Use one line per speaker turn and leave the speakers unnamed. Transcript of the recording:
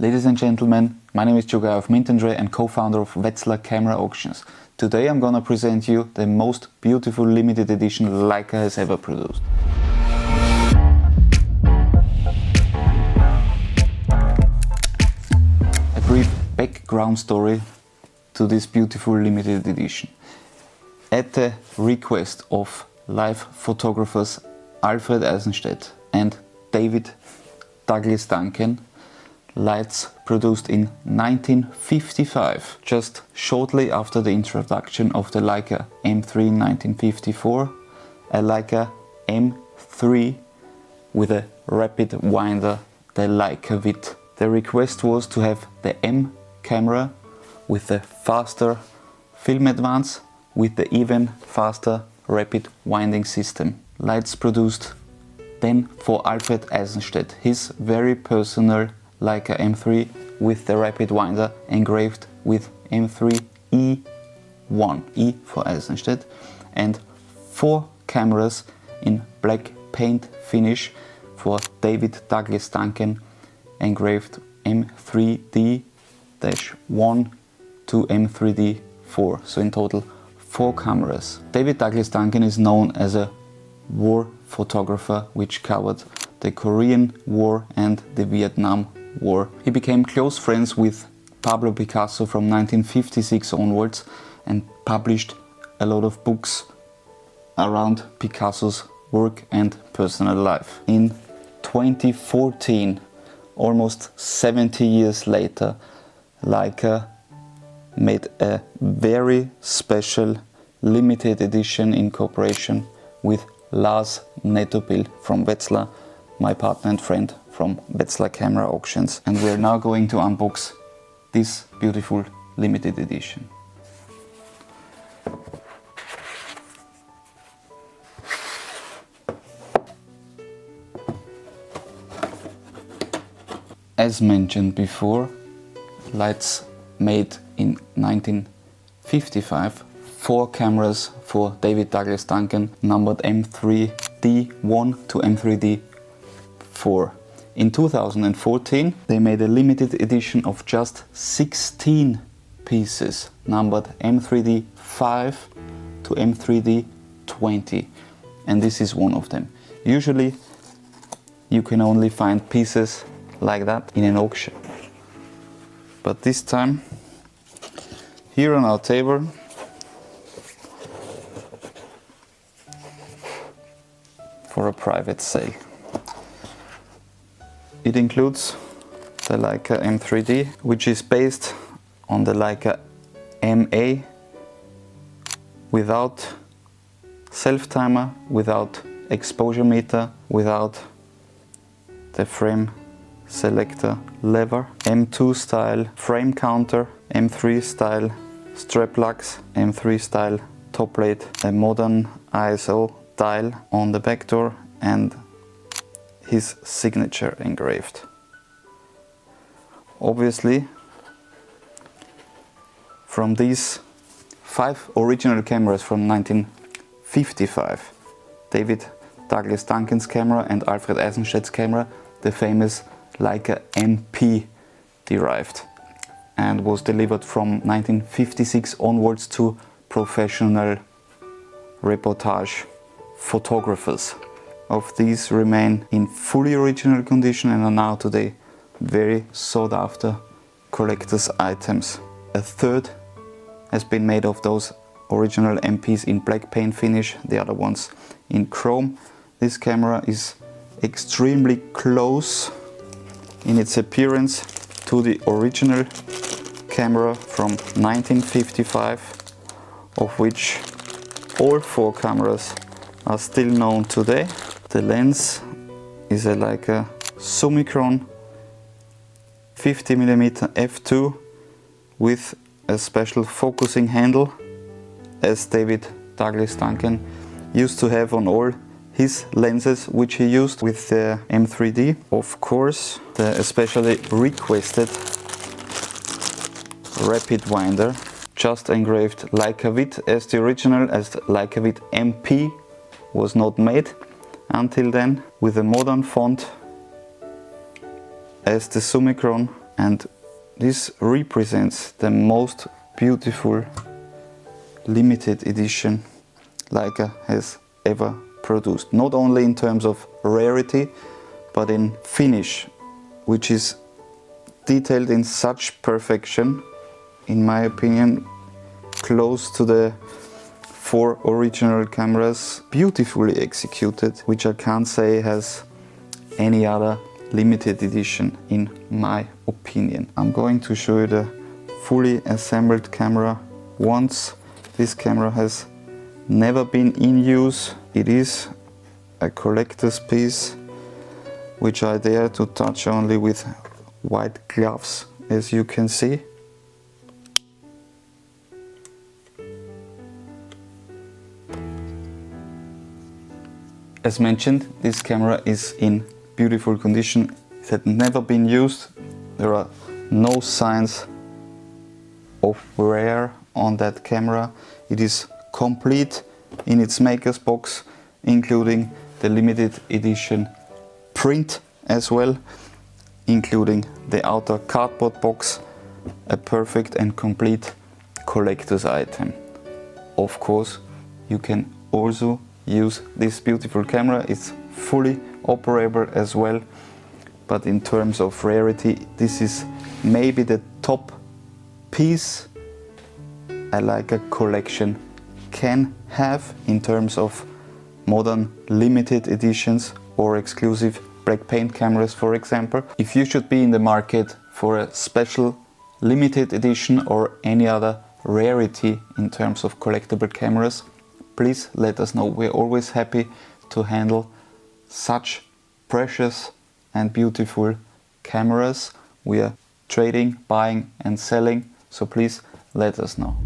Ladies and gentlemen, my name is Geier of Mint and Ray and co-founder of Wetzlar Camera Auctions. Today I'm gonna present you the most beautiful limited edition Leica has ever produced. A brief background story to this beautiful limited edition. At the request of live photographers Alfred Eisenstedt and David Douglas Duncan, lights produced in 1955, just shortly after the introduction of the Leica M3 in 1954, a Leica M3 with a rapid winder, the Leica Vit. The request was to have the M camera with the faster film advance with the even faster rapid winding system. Lights produced then for Alfred Eisenstedt, his very personal Leica M3 with the rapid winder engraved with M3E1, E for Eisenstedt, and 4 cameras in black paint finish for David Douglas Duncan engraved M3D-1 to M3D4, so in total 4 cameras. David Douglas Duncan is known as a war photographer which covered the Korean War and the Vietnam War. He became close friends with Pablo Picasso from 1956 onwards and published a lot of books around Picasso's work and personal life. In 2014, almost 70 years later, Leica made a very special limited edition in cooperation with Lars Nettobil from Wetzlar, my partner and friend from Wetzlar Camera Auctions, and we're now going to unbox this beautiful limited edition. As mentioned before, lights made in 1955, 4 cameras for David Douglas Duncan numbered M3D1 to M3D4. In 2014, they made a limited edition of just 16 pieces, numbered M3D5 to M3D20, and this is one of them. Usually, you can only find pieces like that in an auction. But this time, here on our table, for a private sale. It includes the Leica M3D, which is based on the Leica MA without self-timer, without exposure meter, without the frame selector lever, M2 style frame counter, M3 style strap lugs, M3 style top plate, a modern ISO dial on the back door and his signature engraved. Obviously, from these 5 original cameras from 1955, David Douglas Duncan's camera and Alfred Eisenstedt's camera, the famous Leica MP derived and was delivered from 1956 onwards to professional reportage photographers. Of these remain in fully original condition and are now today very sought after collector's items. A third has been made of those original MPs in black paint finish, the other ones in chrome. This camera is extremely close in its appearance to the original camera from 1955, of which all 4 cameras are still known today. The lens is a Leica Summicron 50mm f2 with a special focusing handle, as David Douglas Duncan used to have on all his lenses which he used with the M3D. Of course, the especially requested rapid winder, just engraved Leica Vit as the original, as the Leica Vit MP was not made until then, with a modern font as the Summicron And this represents the most beautiful limited edition Leica has ever produced. Not only in terms of rarity, but in finish, which is detailed in such perfection, in my opinion, close to the 4 original cameras, beautifully executed, which I can't say has any other limited edition in my opinion. I'm going to show you the fully assembled camera once. This camera has never been in use. It is a collector's piece which I dare to touch only with white gloves, as you can see. As mentioned, this camera is in beautiful condition. It had never been used. There are no signs of wear on that camera. It is complete in its maker's box, including the limited edition print as well, including the outer cardboard box, a perfect and complete collector's item. Of course, you can also use this beautiful camera. It's fully operable as well, but in terms of rarity, this is maybe the top piece a Leica collection can have in terms of modern limited editions or exclusive black paint cameras, for example. If you should be in the market for a special limited edition or any other rarity in terms of collectible cameras, please let us know. We're always happy to handle such precious and beautiful cameras. We are trading, buying and selling, so please let us know.